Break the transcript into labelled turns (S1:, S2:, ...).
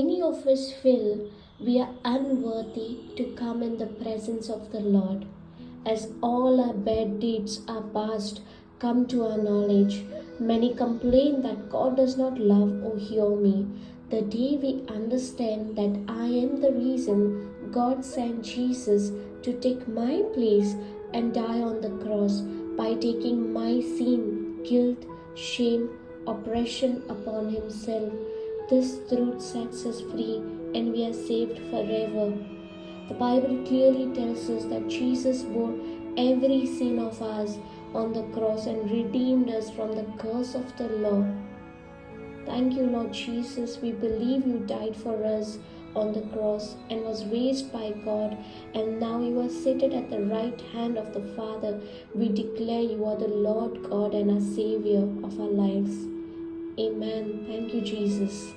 S1: Many of us feel we are unworthy to come in the presence of the Lord, as all our bad deeds, our past, come to our knowledge. Many complain that God does not love or hear me. The day we understand that I am the reason God sent Jesus to take my place and die on the cross by taking my sin, guilt, shame, oppression upon Himself. This truth sets us free and we are saved forever. The Bible clearly tells us that Jesus bore every sin of ours on the cross and redeemed us from the curse of the law. Thank you, Lord Jesus. We believe you died for us on the cross and was raised by God, and now you are seated at the right hand of the Father. We declare you are the Lord God and our Savior of our lives. Amen. Thank you, Jesus.